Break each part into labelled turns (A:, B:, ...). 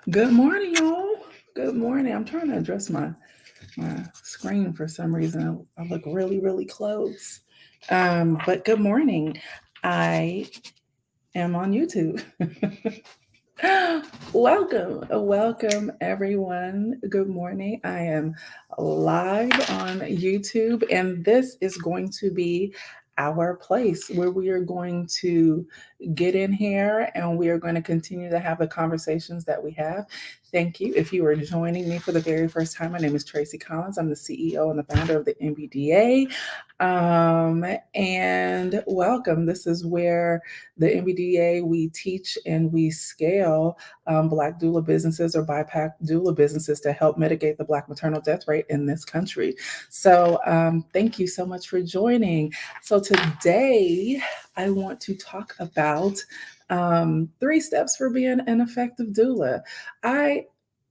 A: Good morning, y'all. Good morning. I'm trying to adjust my screen for some reason. I look really, really close. But good morning. I am on YouTube. Welcome, everyone. Good morning. I am live on YouTube, and this is going to be our place where we are going to get in here and we are going to continue to have the conversations that we have. Thank you. If you are joining me for the very first time, my name is Tracie Collins. I'm the CEO and the founder of the NBDA. And welcome. This is where the NBDA, we teach and we scale Black doula businesses or BIPOC doula businesses to help mitigate the Black maternal death rate in this country. So thank you so much for joining. So today I want to talk about 3 steps for being an effective doula. I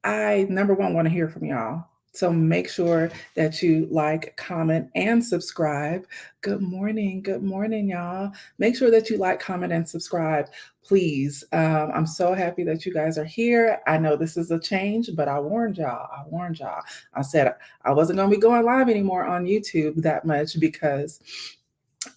A: I number one want to hear from y'all. So make sure that you like, comment, and subscribe. Good morning, y'all. Make sure that you like, comment, and subscribe, please. I'm so happy that you guys are here. I know this is a change, but I warned y'all. I said I wasn't going to be going live anymore on YouTube that much because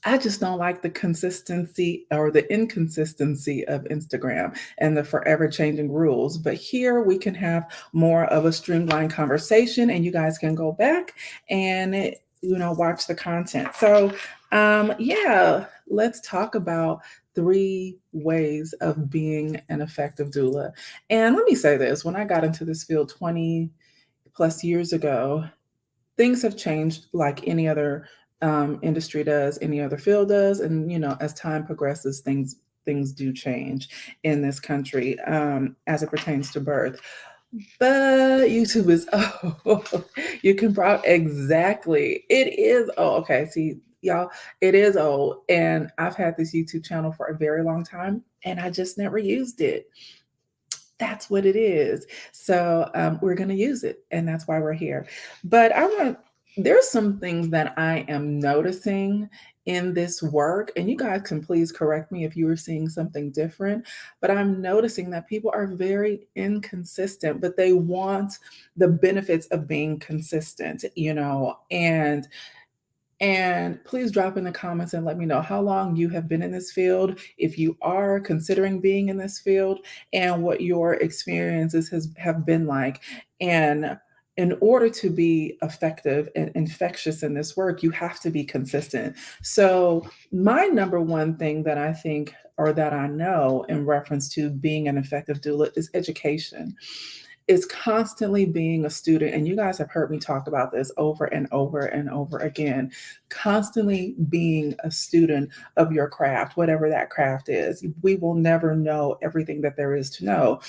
A: I just don't like the consistency or the inconsistency of Instagram and the forever changing rules. But here we can have more of a streamlined conversation, and you guys can go back and watch the content. So, yeah, let's talk about 3 ways of being an effective doula. And let me say this: when I got into this field 20 plus years ago, things have changed like any other industry does, any other field does, and as time progresses, things do change in this country as it pertains to birth. But YouTube is you can probably exactly it is. Oh, okay. See, y'all, it is old, and I've had this YouTube channel for a very long time, and I just never used it. That's what it is. So we're going to use it, and that's why we're here. But there's some things that I am noticing in this work, and you guys can please correct me if you are seeing something different. But I'm noticing that people are very inconsistent, but they want the benefits of being consistent, and please drop in the comments and let me know how long you have been in this field, if you are considering being in this field, and what your experiences have been like. And in order to be effective and infectious in this work, you have to be consistent. So, my number one thing that I think or that I know in reference to being an effective doula is education, is constantly being a student. And you guys have heard me talk about this over and over and over again. Constantly being a student of your craft, whatever that craft is. We will never know everything that there is to know.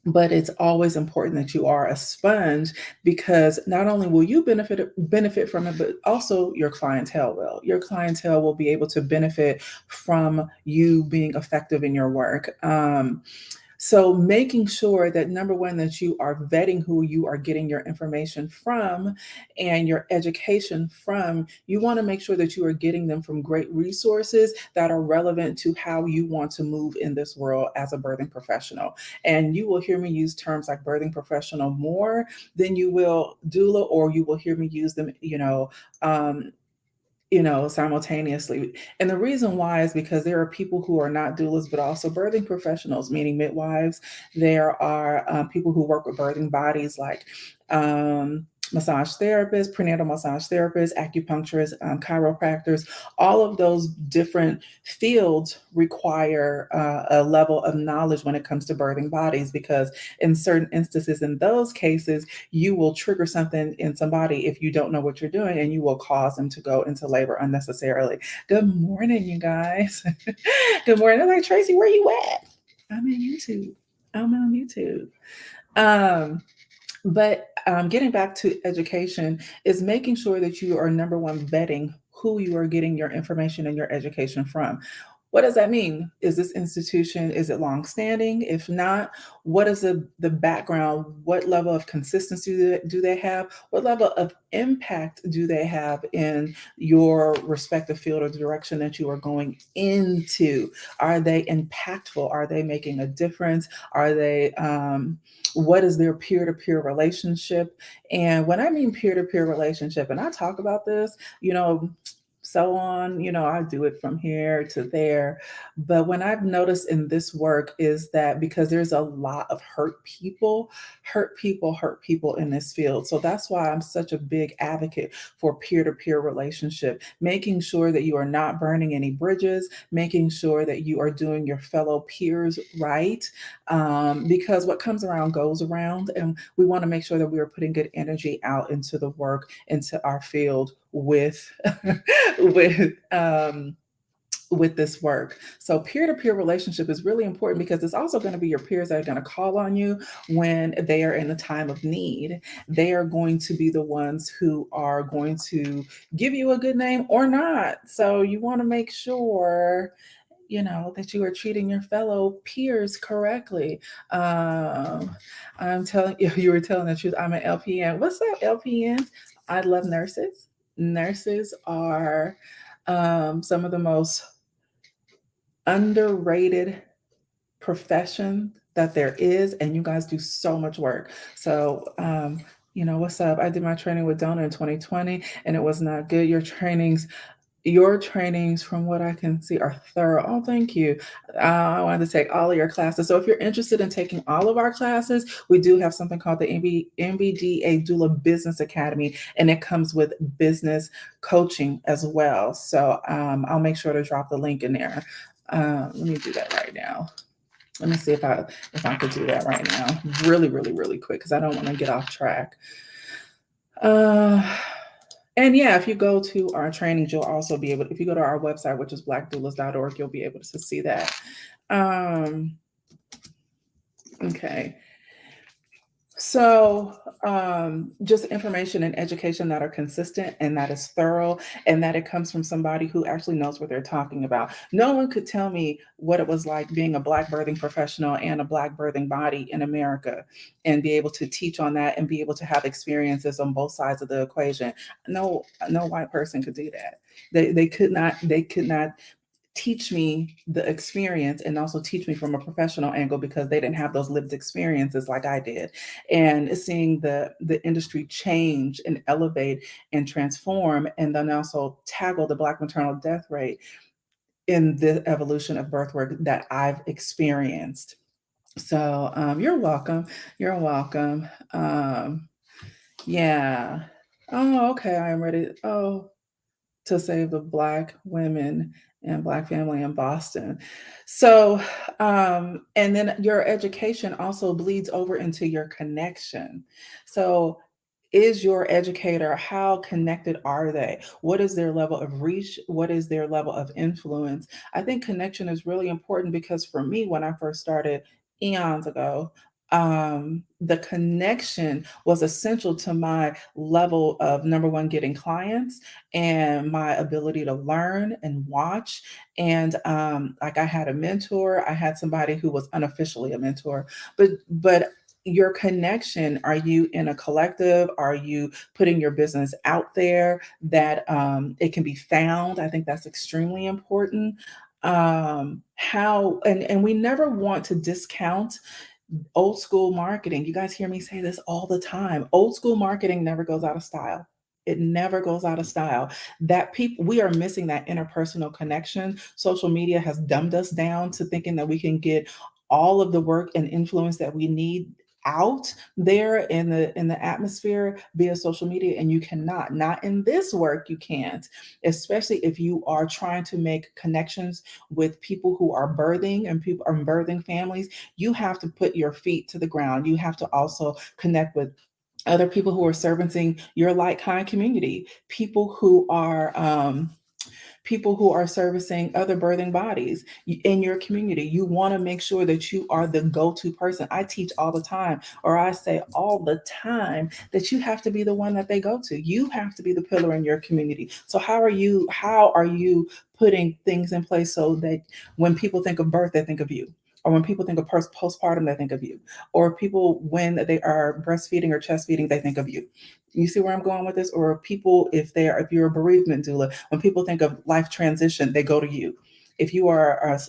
A: But it's always important that you are a sponge, because not only will you benefit from it, but also your clientele will. Your clientele will be able to benefit from you being effective in your work. So making sure that number one, that you are vetting who you are getting your information from and your education from. You want to make sure that you are getting them from great resources that are relevant to how you want to move in this world as a birthing professional. And you will hear me use terms like birthing professional more than you will doula, or you will hear me use them, simultaneously. And the reason why is because there are people who are not doulas, but also birthing professionals, meaning midwives. There are people who work with birthing bodies like massage therapists, prenatal massage therapists, acupuncturists, chiropractors. All of those different fields require a level of knowledge when it comes to birthing bodies, because in certain instances, in those cases, you will trigger something in somebody if you don't know what you're doing, and you will cause them to go into labor unnecessarily. Good morning, you guys. Good morning. I'm like, Tracie, where you at? I'm in YouTube. I'm on YouTube. But getting back to education is making sure that you are number one vetting who you are getting your information and your education from. What does that mean? Is this institution, is it longstanding? If not, what is the background? What level of consistency do they have? What level of impact do they have in your respective field or the direction that you are going into? Are they impactful? Are they making a difference? Are they, what is their peer-to-peer relationship? And when I mean peer-to-peer relationship, and I talk about this, so on, I do it from here to there. But when I've noticed in this work is that because there's a lot of hurt people in this field. So that's why I'm such a big advocate for peer-to-peer relationship, making sure that you are not burning any bridges, making sure that you are doing your fellow peers right. Because what comes around goes around, and we want to make sure that we are putting good energy out into the work, into our field with with with this work. So peer-to-peer relationship is really important because it's also going to be your peers that are going to call on you when they are in the time of need. They are going to be the ones who are going to give you a good name or not. So you want to make sure that you are treating your fellow peers correctly. I'm telling you, you were telling the truth. I'm an LPN. What's up, LPNs? I love nurses. Nurses are some of the most underrated profession that there is, and you guys do so much work. So, what's up? I did my training with Donna in 2020, and it was not good. Your trainings, from what I can see, are thorough. Oh, thank you. I wanted to take all of your classes. So if you're interested in taking all of our classes, we do have something called the NBDA Doula Business Academy, and it comes with business coaching as well. So I'll make sure to drop the link in there. Let me do that right now. Let me see if I could do that right now, really, really, really quick, because I don't want to get off track. And yeah, if you go to our trainings, you'll also be able, if you go to our website, which is blackdoulas.org, you'll be able to see that. Okay. So, just information and education that are consistent and that is thorough and that it comes from somebody who actually knows what they're talking about. No one could tell me what it was like being a Black birthing professional and a Black birthing body in America and be able to teach on that and be able to have experiences on both sides of the equation. No white person could do that. They could not teach me the experience and also teach me from a professional angle because they didn't have those lived experiences like I did. And seeing the industry change and elevate and transform, and then also tackle the Black maternal death rate in the evolution of birth work that I've experienced. So you're welcome. You're welcome. Yeah. Oh, okay. I'm ready. Oh, to save the Black women and Black family in Boston. So, and then your education also bleeds over into your connection. So, is your educator, how connected are they? What is their level of reach? What is their level of influence? I think connection is really important because for me, when I first started eons ago, the connection was essential to my level of number one, getting clients and my ability to learn and watch. And like I had a mentor, I had somebody who was unofficially a mentor, but your connection, are you in a collective? Are you putting your business out there that it can be found? I think that's extremely important. How and we never want to discount old school marketing. You guys hear me say this all the time. Old school marketing never goes out of style. It never goes out of style. That people, we are missing that interpersonal connection. Social media has dumbed us down to thinking that we can get all of the work and influence that we need out there in the atmosphere via social media, and you cannot. Not in this work, you can't, especially if you are trying to make connections with people who are birthing and people are birthing families. You have to put your feet to the ground. You have to also connect with other people who are servicing your like kind community, people who are people who are servicing other birthing bodies in your community. You want to make sure that you are the go-to person. I teach all the time, or I say all the time, that you have to be the one that they go to. You have to be the pillar in your community. So how are you putting things in place so that when people think of birth, they think of you? Or when people think of postpartum, they think of you. Or people, when they are breastfeeding or chest feeding, they think of you. You see where I'm going with this? Or people, if you're a bereavement doula, when people think of life transition, they go to you. If you are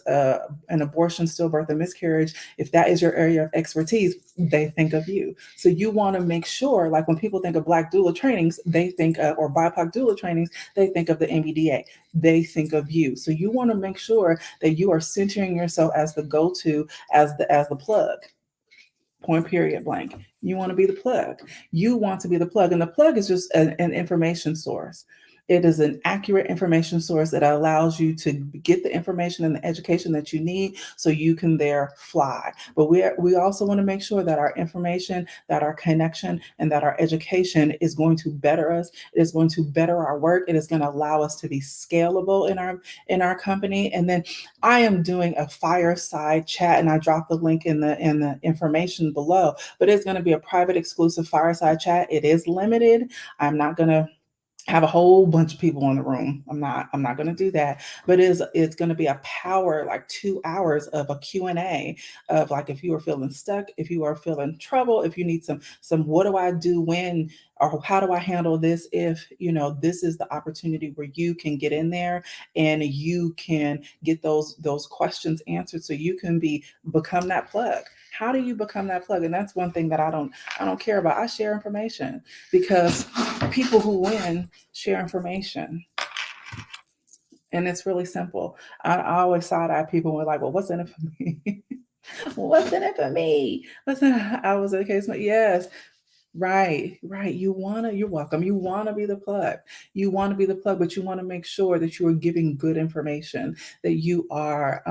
A: an abortion, stillbirth, and miscarriage, if that is your area of expertise, they think of you. So you want to make sure, like when people think of Black doula trainings, they think or BIPOC doula trainings, they think of the NBDA. They think of you. So you want to make sure that you are centering yourself as the go-to, as the plug. Point period blank. You want to be the plug. You want to be the plug. And the plug is just an information source. It is an accurate information source that allows you to get the information and the education that you need so you can there fly. But we also want to make sure that our information, that our connection, and that our education is going to better us. It is going to better our work. It is going to allow us to be scalable in our company. And then I am doing a fireside chat, and I dropped the link in the information below. But it's going to be a private, exclusive fireside chat. It is limited. I'm not going to have a whole bunch of people in the room. I'm not going to do that. But it's going to be a power, like 2 hours of a Q&A of, like, if you are feeling stuck, if you are feeling trouble, if you need some what do I do when, or how do I handle this, if this is the opportunity where you can get in there and you can get those questions answered so you can become that plug. How do you become that plug? And that's one thing that I don't care about. I share information because people who win share information. And it's really simple. I always side eye people when like, well, what's in it for me? What's in it for me? I was in the case, yes. Right, right. You're welcome. You want to be the plug. You want to be the plug, but you want to make sure that you are giving good information, that you are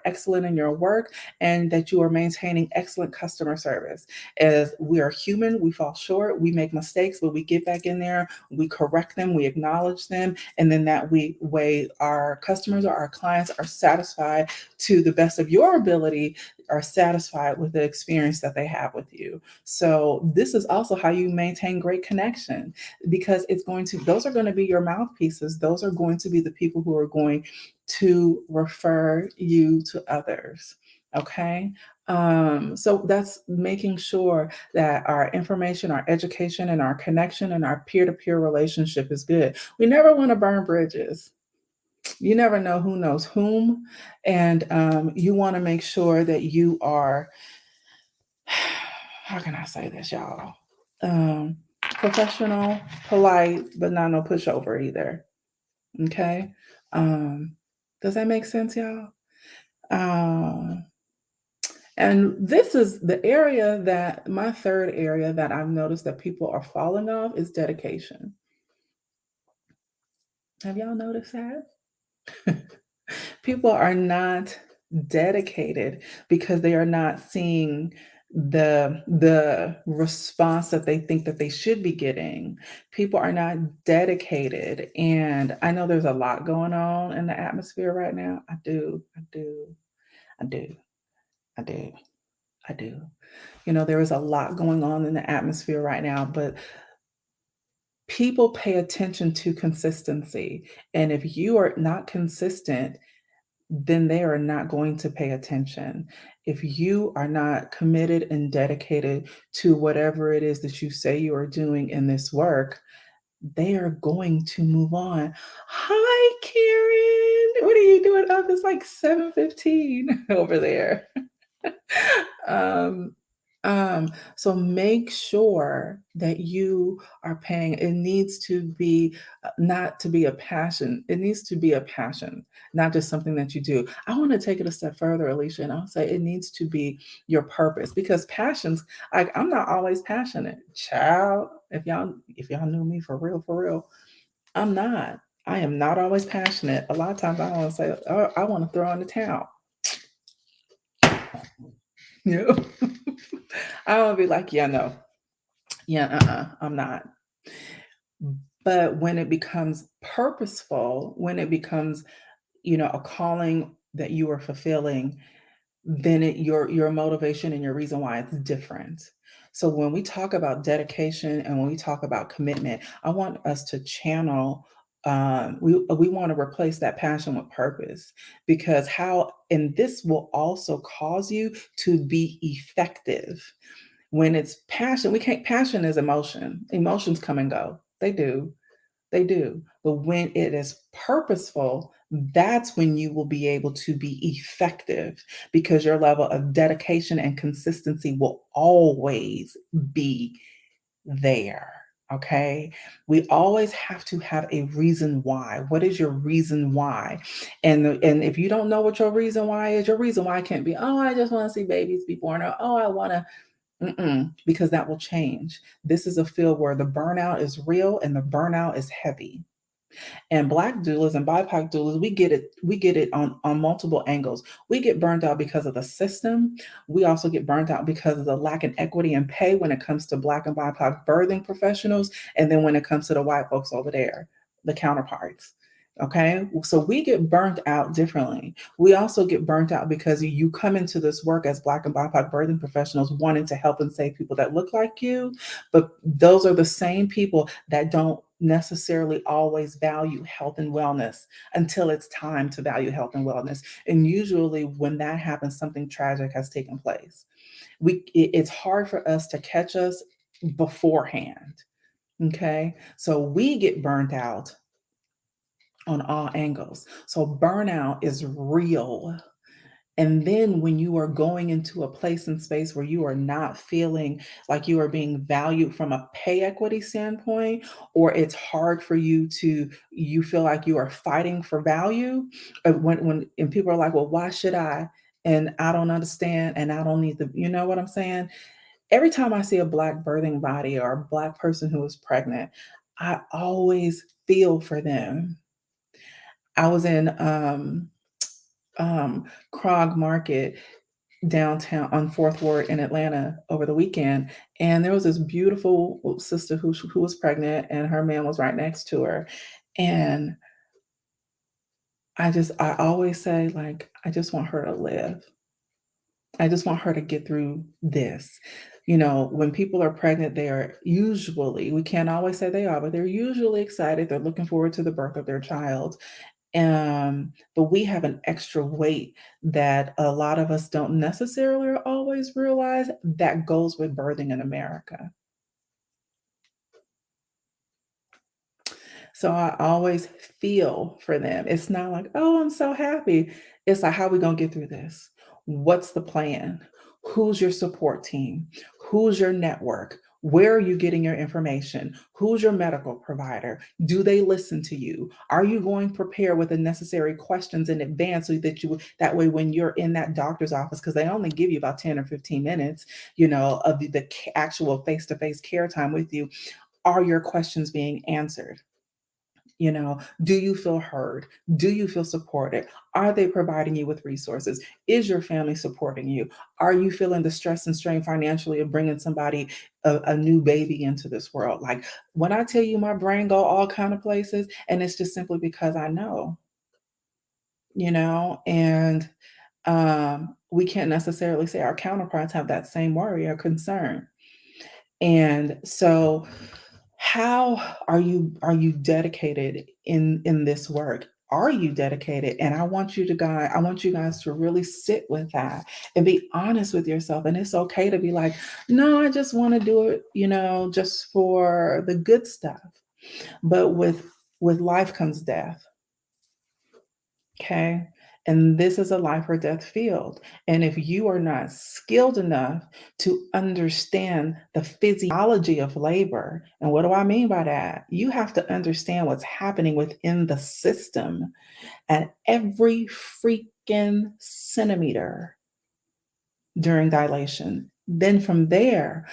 A: excellent in your work, and that you are maintaining excellent customer service. As we are human, we fall short, we make mistakes, but we get back in there, we correct them, we acknowledge them, and then that way our customers or our clients are satisfied to the best of your ability, are satisfied with the experience that they have with you. So this is also how you maintain great connection, because those are going to be your mouthpieces. Those are going to be the people who are going to refer you to others. Okay. So that's making sure that our information, our education, and our connection and our peer-to-peer relationship is good. We never want to burn bridges. You never know who knows whom. And you want to make sure that you are, how can I say this, y'all? Professional, polite, but not no pushover either. Okay. Does that make sense, y'all? Um, and this is the area that my third area that I've noticed that people are falling off is dedication. Have y'all noticed that? People are not dedicated because they are not seeing the response that they think that they should be getting. People are not dedicated, and I know there's a lot going on in the atmosphere right now. I do, I do, I do, I do, I do. There is a lot going on in the atmosphere right now, but people pay attention to consistency. And if you are not consistent, then they are not going to pay attention. If you are not committed and dedicated to whatever it is that you say you are doing in this work, they are going to move on. Hi, Karen. What are you doing up? It's like 7:15 over there. um, so make sure that you are paying. It needs to be not to be a passion. It needs to be a passion, not just something that you do. I want to take it a step further, Alicia, and I'll say it needs to be your purpose, because passions, like, I'm not always passionate. Child, if y'all knew me for real, I'm not. I am not always passionate. A lot of times I want to say, oh, I want to throw in the towel. You know? I want to be like, yeah, no. Yeah, I'm not. But when it becomes purposeful, when it becomes, a calling that you are fulfilling, then your motivation and your reason why it's different. So when we talk about dedication and when we talk about commitment, I want us to channel. We want to replace that passion with purpose, because and this will also cause you to be effective. When it's passion, we can't. Passion is emotion. Emotions come and go. They do. They do. But when it is purposeful, that's when you will be able to be effective, because your level of dedication and consistency will always be there. Okay. We always have to have a reason why. What is your reason why? And if you don't know what your reason why is, your reason why can't be, oh, I just want to see babies be born, or oh, I want to. Because that will change. This is a field where the burnout is real and the burnout is heavy. And Black doulas and BIPOC doulas, we get it on multiple angles. We get burned out because of the system. We also get burned out because of the lack of equity and pay when it comes to Black and BIPOC birthing professionals, and then when it comes to the white folks over there, the counterparts. Okay, so we get burnt out differently. We also get burnt out because you come into this work as Black and BIPOC birthing professionals wanting to help and save people that look like you, but those are the same people that don't necessarily always value health and wellness until it's time to value health and wellness. And usually when that happens, something tragic has taken place. It's hard for us to catch us beforehand. Okay. So we get burnt out on all angles. So burnout is real. And then when you are going into a place and space where you are not feeling like you are being valued from a pay equity standpoint, or it's hard for you feel like you are fighting for value. And people are like, well, why should I? And I don't understand, and I don't need you know what I'm saying? Every time I see a Black birthing body or a Black person who is pregnant, I always feel for them. I was in Krog Market downtown on Fourth Ward in Atlanta over the weekend, and there was this beautiful sister who was pregnant, and her man was right next to her, and I always say, like, I just want her to live. I just want her to get through this. When people are pregnant, they are usually, we can't always say they are, but they're usually excited. They're looking forward to the birth of their child. But we have an extra weight that a lot of us don't necessarily always realize that goes with birthing in America. So I always feel for them. It's not like, oh, I'm so happy. It's like, how are we going to get through this? What's the plan? Who's your support team? Who's your network? Where are you getting your information? Who's your medical provider? Do they listen to you? Are you going prepared with the necessary questions in advance so that way when you're in that doctor's office, because they only give you about 10 or 15 minutes, of the actual face-to-face care time with you, are your questions being answered? Do you feel heard? Do you feel supported? Are they providing you with resources? Is your family supporting you? Are you feeling the stress and strain financially of bringing somebody, a new baby into this world? Like, when I tell you my brain go all kind of places, and it's just simply because I know, and we can't necessarily say our counterparts have that same worry or concern. And so, how are you dedicated in this work? Are you dedicated? And I want you guys to really sit with that and be honest with yourself. And it's okay to be like, no, I just want to do it, just for the good stuff. But with life comes death. Okay. And this is a life or death field. And if you are not skilled enough to understand the physiology of labor, and what do I mean by that? You have to understand what's happening within the system at every freaking centimeter during dilation. Then from there,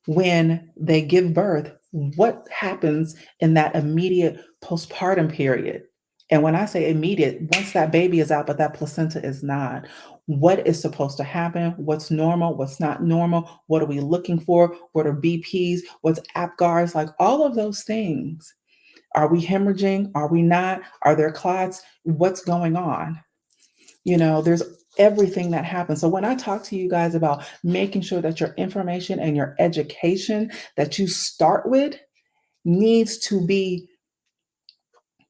A: when they give birth, what happens in that immediate postpartum period? And when I say immediate, once that baby is out, but that placenta is not, what is supposed to happen? What's normal? What's not normal? What are we looking for? What are BPs? What's APGARs? Like all of those things. Are we hemorrhaging? Are we not? Are there clots? What's going on? There's everything that happens. So when I talk to you guys about making sure that your information and your education that you start with needs to be,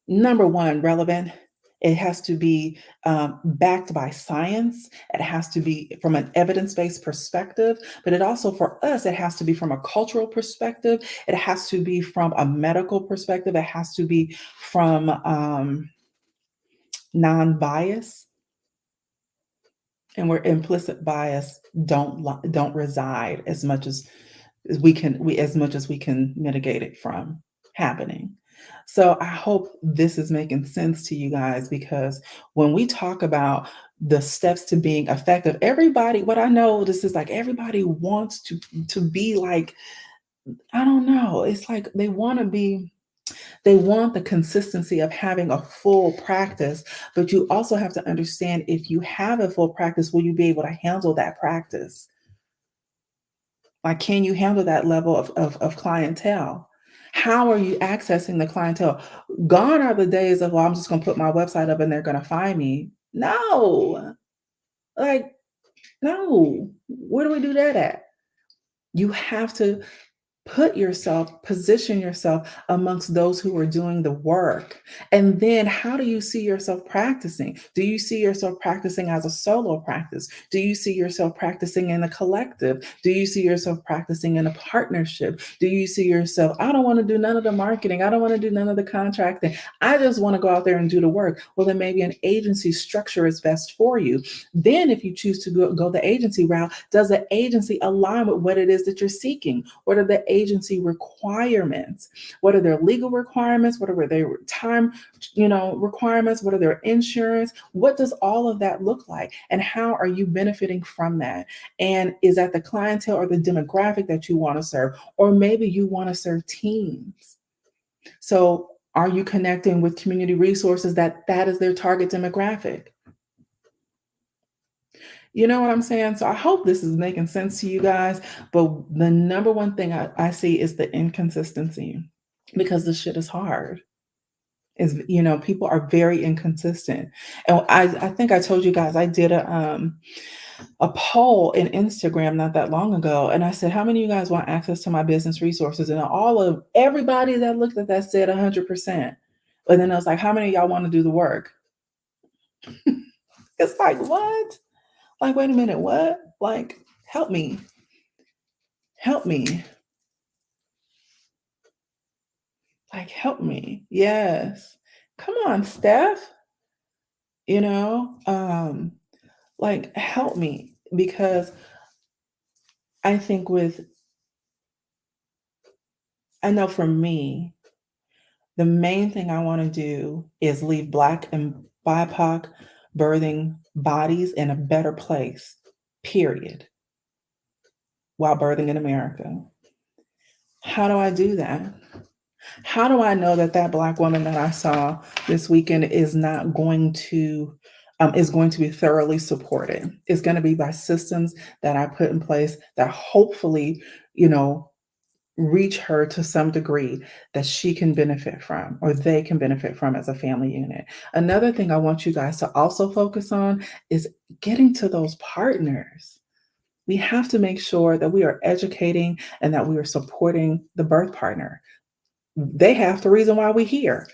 A: number one, relevant. It has to be backed by science. It has to be from an evidence-based perspective, but it also, for us, it has to be from a cultural perspective. It has to be from a medical perspective. It has to be from non-bias, and where implicit bias don't reside as much as we can mitigate it from happening. So I hope this is making sense to you guys, because when we talk about the steps to being effective, everybody, what I know, this is like everybody wants to be like, I don't know, it's like they want the consistency of having a full practice, but you also have to understand, if you have a full practice, will you be able to handle that practice? Like, can you handle that level of clientele? How are you accessing the clientele? Gone are the days of, well, I'm just going to put my website up and they're going to find me. No, like, no. Where do we do that at? You have to position yourself amongst those who are doing the work. And then how do you see yourself practicing? Do you see yourself practicing as a solo practice? Do you see yourself practicing in a collective? Do you see yourself practicing in a partnership? Do you see yourself, I don't want to do none of the marketing. I don't want to do none of the contracting. I just want to go out there and do the work. Well, then maybe an agency structure is best for you. Then if you choose to go the agency route, does the agency align with what it is that you're seeking? What are the agency requirements? What are their legal requirements? What are their time, requirements? What are their insurance? What does all of that look like? And how are you benefiting from that? And is that the clientele or the demographic that you want to serve? Or maybe you want to serve teens. So are you connecting with community resources that is their target demographic? You know what I'm saying? So I hope this is making sense to you guys. But the number one thing I see is the inconsistency, because this shit is hard. People are very inconsistent. And I think I told you guys I did a poll in Instagram not that long ago. And I said, how many of you guys want access to my business resources? And everybody that looked at that said 100%. But then I was like, how many of y'all want to do the work? It's like, what? Like, wait a minute, what? Like, help me. Help me. Like, help me. Yes. Come on, Steph. You know, like, help me, because I think I know for me, the main thing I want to do is leave Black and BIPOC birthing bodies in a better place, period, while birthing in America. How do I do that? How do I know that Black woman that I saw this weekend is not going to is going to be thoroughly supported? It's going to be by systems that I put in place that hopefully, reach her to some degree that she can benefit from, or they can benefit from as a family unit. Another thing I want you guys to also focus on is getting to those partners. We have to make sure that we are educating and that we are supporting the birth partner. They have the reason why we're here.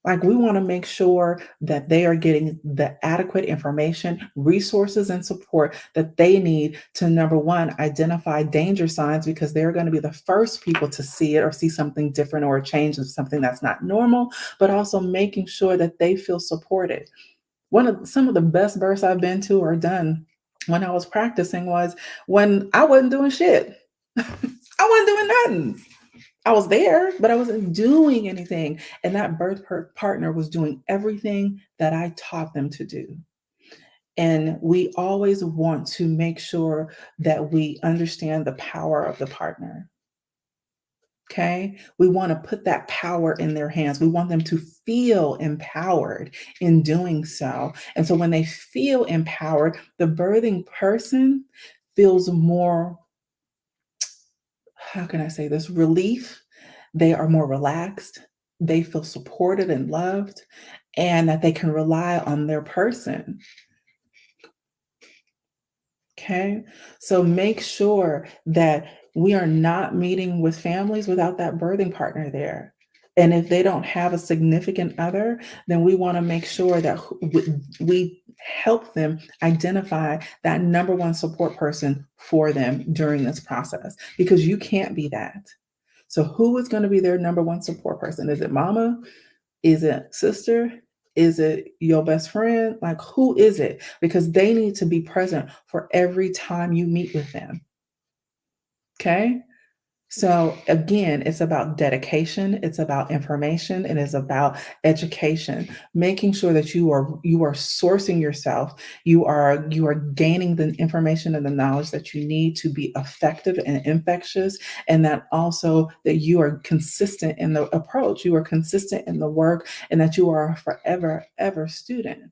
A: Like, we want to make sure that they are getting the adequate information, resources, and support that they need to, number one, identify danger signs, because they're going to be the first people to see it or see something different or a change of something that's not normal, but also making sure that they feel supported. Some of the best births I've been to or done when I was practicing was when I wasn't doing shit. I wasn't doing nothing. I was there, but I wasn't doing anything. And that partner was doing everything that I taught them to do. And we always want to make sure that we understand the power of the partner. Okay. We want to put that power in their hands. We want them to feel empowered in doing so. And so when they feel empowered, the birthing person feels more, how can I say this, relief. They are more relaxed. they feel supported and loved, and that they can rely on their person. Okay. So make sure that we are not meeting with families without that birthing partner there. And if they don't have a significant other, then we want to make sure that we help them identify that number one support person for them during this process, because you can't be that. So, who is going to be their number one support person? Is it mama? Is it sister? Is it your best friend? Like, who is it? Because they need to be present for every time you meet with them. Okay. So again, it's about dedication, it's about information, and it's about education, making sure that you are sourcing yourself, you are gaining the information and the knowledge that you need to be effective and infectious, and that also that you are consistent in the approach, you are consistent in the work, and that you are a forever ever student.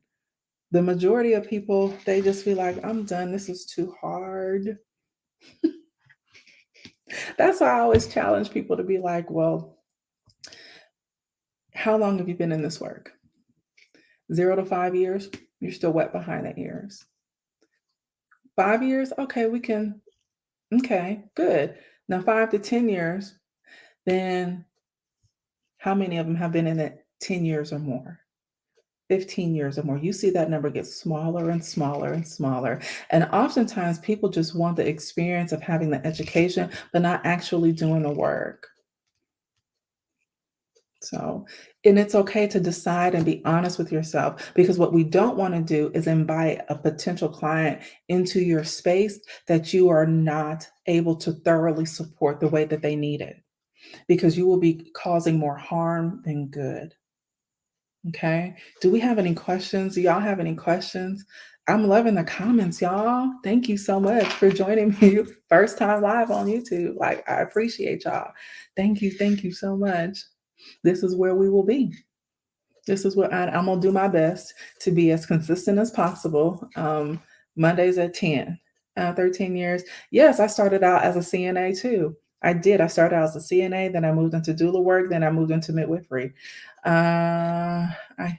A: The majority of people, they just be like, I'm done, this is too hard. That's why I always challenge people to be like, well, how long have you been in this work? 0 to 5 years? You're still wet behind the ears. 5 years? Okay, we can, okay, good. Now, 5 to 10 years, then how many of them have been in it 10 years or more? 15 years or more. You see that number get smaller and smaller and smaller. And oftentimes people just want the experience of having the education, but not actually doing the work. So, and it's okay to decide and be honest with yourself, because what we don't want to do is invite a potential client into your space that you are not able to thoroughly support the way that they need it, because you will be causing more harm than good. Okay. Do we have any questions? Do y'all have any questions? I'm loving the comments, y'all. Thank you so much for joining me. First time live on YouTube. Like, I appreciate y'all. Thank you. Thank you so much. This is where we will be. This is what I'm gonna do my best to be as consistent as possible. Mondays at 10, 13 years. Yes, I started out as a CNA too. I did. I started out as a CNA, then I moved into doula work, then I moved into midwifery. I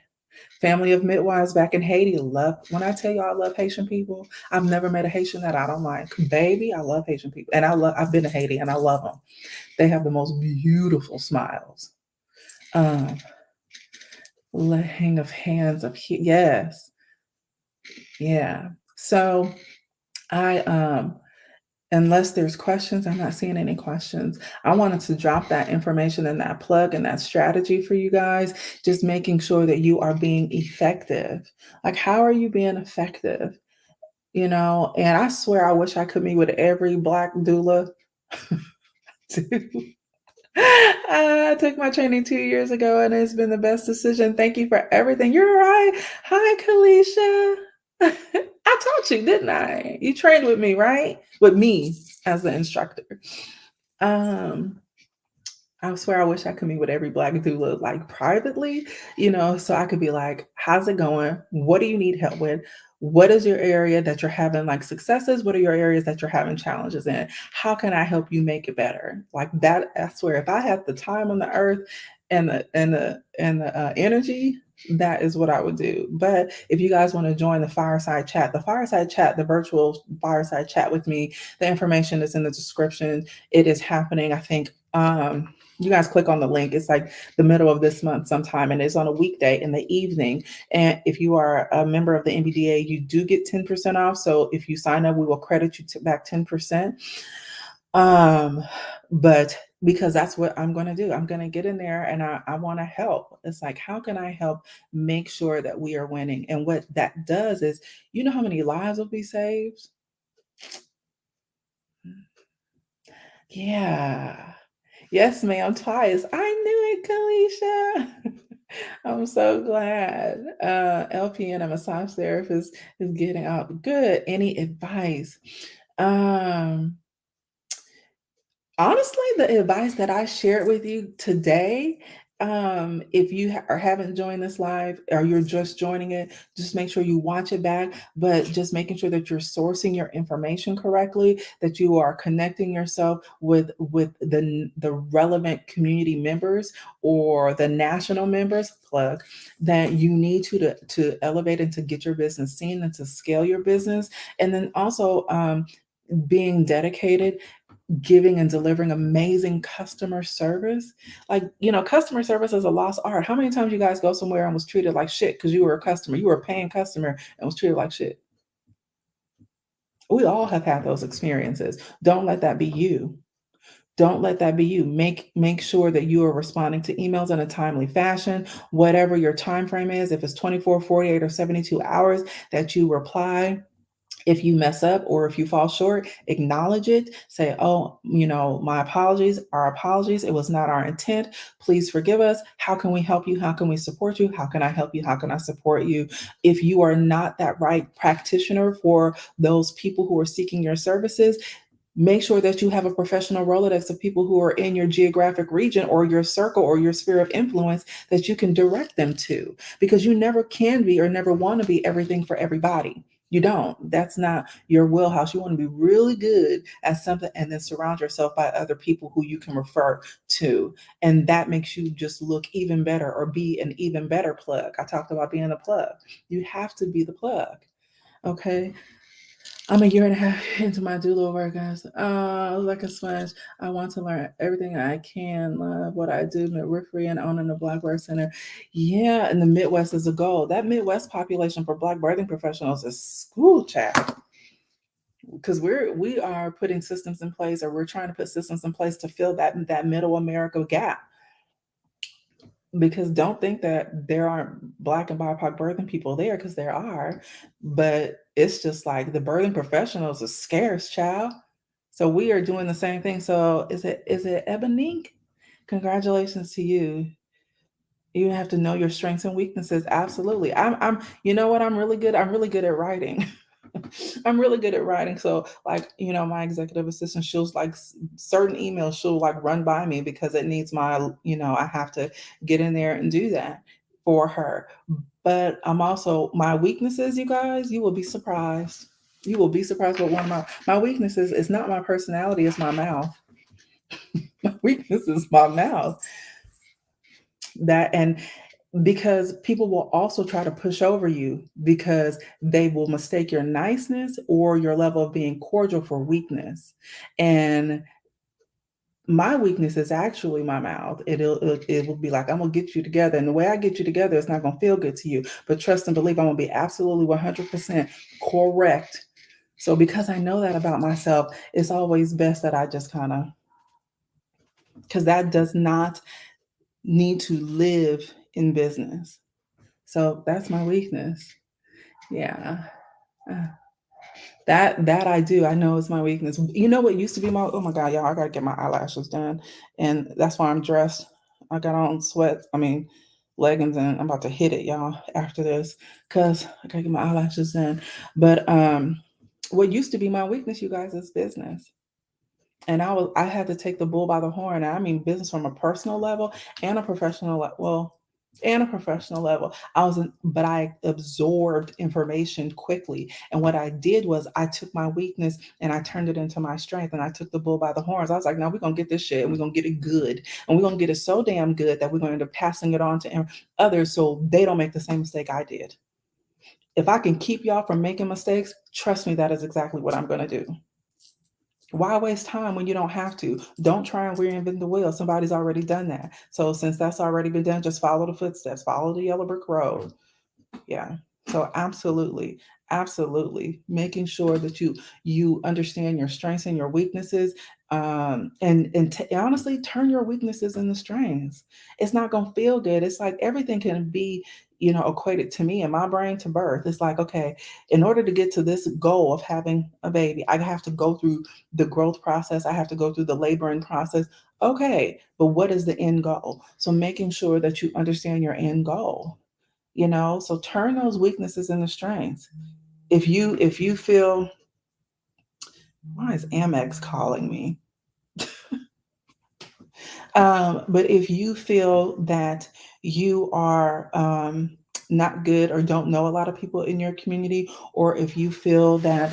A: family of midwives back in Haiti. Love when I tell you I love Haitian people. I've never met a Haitian that I don't like. Baby, I love Haitian people, and I've been to Haiti and I love them. They have the most beautiful smiles. Um, Laying of hands of yes, yeah. So I unless there's questions, I'm not seeing any questions. I wanted to drop that information and that plug and that strategy for you guys, just making sure that you are being effective. Like, how are you being effective? You know, and I swear I wish I could meet with every Black doula too. I took my training 2 years ago and it's been the best decision. Thank you for everything. You're right. Hi, Kalisha. I taught you, didn't I? You trained with me, right? With me as the instructor. Um, I swear I wish I could meet with every Black doula like privately, so I could be like, how's it going? What do you need help with? What is your area that you're having like successes? What are your areas that you're having challenges in? How can I help you make it better? Like that, I swear, if I had the time on the earth and the energy, that is what I would do. But if you guys want to join the virtual fireside chat with me, the information is in the description. It is happening, I think. You guys click on the link. It's like the middle of this month sometime, and it's on a weekday in the evening. And if you are a member of the NBDA, you do get 10% off. So if you sign up, we will credit you back 10%. But because that's what I'm going to do, I'm going to get in there and I want to help. It's like, how can I help make sure that we are winning? And what that does is, you know how many lives will be saved? Yeah. Yes, ma'am, twice. I knew it, Kalisha. I'm so glad. LPN, a massage therapist, is getting out. Good. Any advice? Um, Honestly, the advice that I shared with you today If you haven't joined this live or you're just joining it, just make sure you watch it back, but just making sure that you're sourcing your information correctly, that you are connecting yourself with the relevant community members or the national members, plug, that you need to elevate and to get your business seen and to scale your business. And then also being dedicated, giving and delivering amazing customer service. Like, customer service is a lost art. How many times you guys go somewhere and was treated like shit because you were a customer, you were a paying customer and was treated like shit? We all have had those experiences. Don't let that be you. Don't let that be you. Make sure that you are responding to emails in a timely fashion, whatever your time frame is, if it's 24, 48, or 72 hours, that you reply. If you mess up or if you fall short, acknowledge it. Say, oh, my apologies, our apologies. It was not our intent. Please forgive us. How can we help you? How can we support you? How can I help you? How can I support you? If you are not that right practitioner for those people who are seeking your services, make sure that you have a professional Rolodex of people who are in your geographic region or your circle or your sphere of influence that you can direct them to, because you never can be or never want to be everything for everybody. You don't. That's not your wheelhouse. You want to be really good at something and then surround yourself by other people who you can refer to. And that makes you just look even better or be an even better plug. I talked about being a plug. You have to be the plug. Okay. I'm a year and a half into my doula work, guys. Like a sponge. I want to learn everything I can. Love what I do, midwifery and owning the Black Birth Center. Yeah, and the Midwest is a goal. That Midwest population for Black birthing professionals is school chat, because we are putting systems in place, or we're trying to put systems in place to fill that middle America gap. Because don't think that there aren't Black and BIPOC birthing people there, because there are, but it's just like the birthing professionals are scarce, child. So we are doing the same thing. So is it Ebonink? Congratulations to you. You have to know your strengths and weaknesses. Absolutely. I'm you know what, I'm really good at writing. I'm really good at writing. So like, my executive assistant, she'll like certain emails, she'll like run by me because it needs I have to get in there and do that for her. But I'm also, my weaknesses, you guys, you will be surprised. You will be surprised what one of my weaknesses is. Not my personality, it's my mouth. My weakness is my mouth. That, and because people will also try to push over you because they will mistake your niceness or your level of being cordial for weakness. And my weakness is actually my mouth. It will be like, I'm gonna get you together, and the way I get you together, it's not gonna feel good to you, but trust and believe I'm gonna be absolutely 100% correct. So because I know that about myself, it's always best that I just kind of, because that does not need to live in business. So that's my weakness. Yeah. Uh, that I do. I know is my weakness. You know what used to be my, oh my God, y'all, I gotta get my eyelashes done. And that's why I'm dressed. I got on leggings, and I'm about to hit it, y'all, after this. Cause I gotta get my eyelashes done. But what used to be my weakness, you guys, is business. And I had to take the bull by the horn. And I mean business from a personal level and a professional and a professional level. But I absorbed information quickly. And what I did was I took my weakness and I turned it into my strength, and I took the bull by the horns. I was like, no, we're gonna get this shit and we're gonna get it good. And we're gonna get it so damn good that we're gonna end up passing it on to others so they don't make the same mistake I did. If I can keep y'all from making mistakes, trust me, that is exactly what I'm gonna do. Why waste time when you don't have to? Don't try and reinvent the wheel. Somebody's already done that. So since that's already been done, just follow the footsteps, follow the yellow brick road. Yeah. So absolutely, absolutely, making sure that you understand your strengths and your weaknesses, and honestly, turn your weaknesses into strengths. It's not gonna feel good. It's like everything can be, equated to me in my brain to birth. It's like, okay, in order to get to this goal of having a baby, I have to go through the growth process. I have to go through the laboring process. Okay, but what is the end goal? So making sure that you understand your end goal, so turn those weaknesses into strengths. If you feel, why is Amex calling me? But if you feel that you are not good or don't know a lot of people in your community, or if you feel that,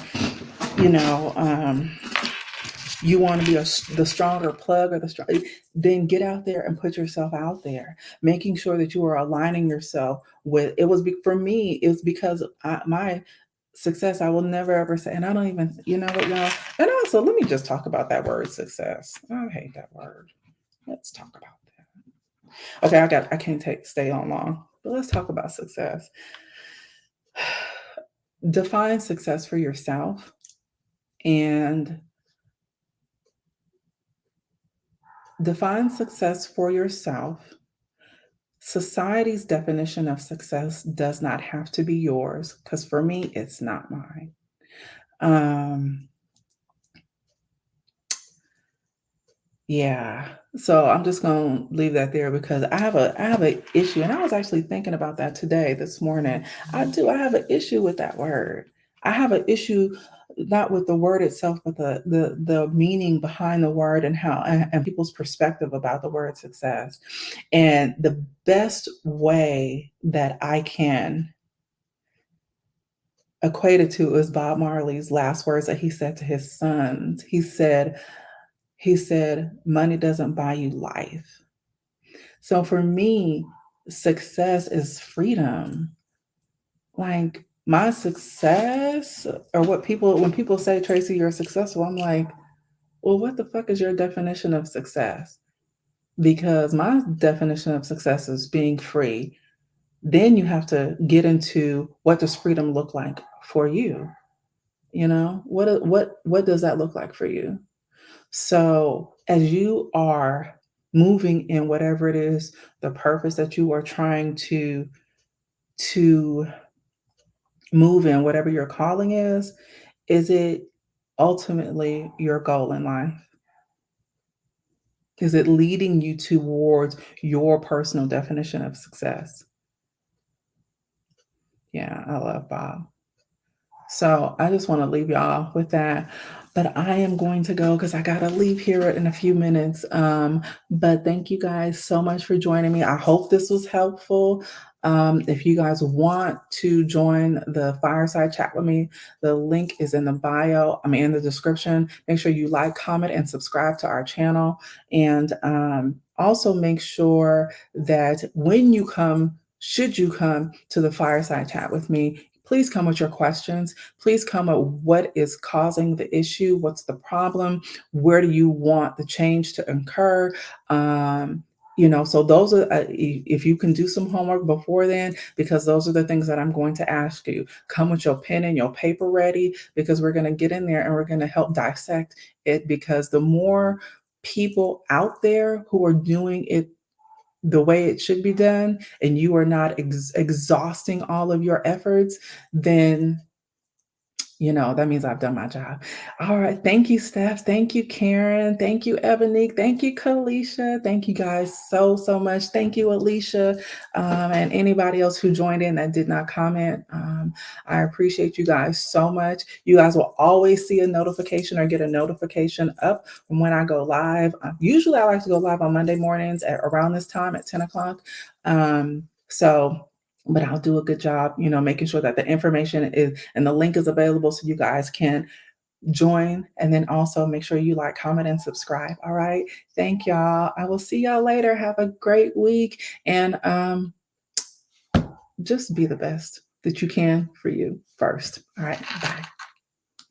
A: you know, you want to be the stronger plug or then get out there and put yourself out there, making sure that you are aligning yourself with, for me, it was because my success, I will never ever say, and I don't even, you know what, y'all, and also let me just talk about that word success. I hate that word. Let's talk about that. Okay, I can't stay on long, but let's talk about success. Define success for yourself, and define success for yourself. Society's definition of success does not have to be yours, because for me, it's not mine. Yeah. So I'm just gonna leave that there because I have an issue, and I was actually thinking about that this morning. I have an issue with that word. I have an issue not with the word itself, but the meaning behind the word, and how and people's perspective about the word success. And the best way that I can equate it to is Bob Marley's last words that he said to his sons. He said, money doesn't buy you life. So for me, success is freedom. Like my success, or when people say, Tracie, you're successful, I'm like, well, what the fuck is your definition of success? Because my definition of success is being free. Then you have to get into, what does freedom look like for you? You know, what does that look like for you? So as you are moving in whatever it is, the purpose that you are trying to move in, whatever your calling is it ultimately your goal in life? Is it leading you towards your personal definition of success? Yeah, I love Bob. So I just want to leave y'all with that. But I am going to go because I got to leave here in a few minutes. But thank you guys so much for joining me. I hope this was helpful. If you guys want to join the Fireside chat with me, the link is in the bio, in the description. Make sure you like, comment, and subscribe to our channel. And also make sure that when you come, should you come to the Fireside chat with me, please come with your questions. Please come with what is causing the issue. What's the problem? Where do you want the change to occur? So those are, if you can do some homework before then, because those are the things that I'm going to ask you. Come with your pen and your paper ready, because we're going to get in there and we're going to help dissect it, because the more people out there who are doing it the way it should be done, and you are not exhausting all of your efforts, then that means I've done my job. All right. Thank you, Steph. Thank you, Karen. Thank you, Ebonique. Thank you, Kalisha. Thank you guys so, so much. Thank you, Alicia, and anybody else who joined in that did not comment. I appreciate you guys so much. You guys will always see a notification or get a notification up from when I go live. Usually I like to go live on Monday mornings at around this time at 10 o'clock. But I'll do a good job, making sure that the information is and the link is available so you guys can join, and then also make sure you like, comment, and subscribe. All right. Thank y'all. I will see y'all later. Have a great week, and just be the best that you can for you first. All right. Bye.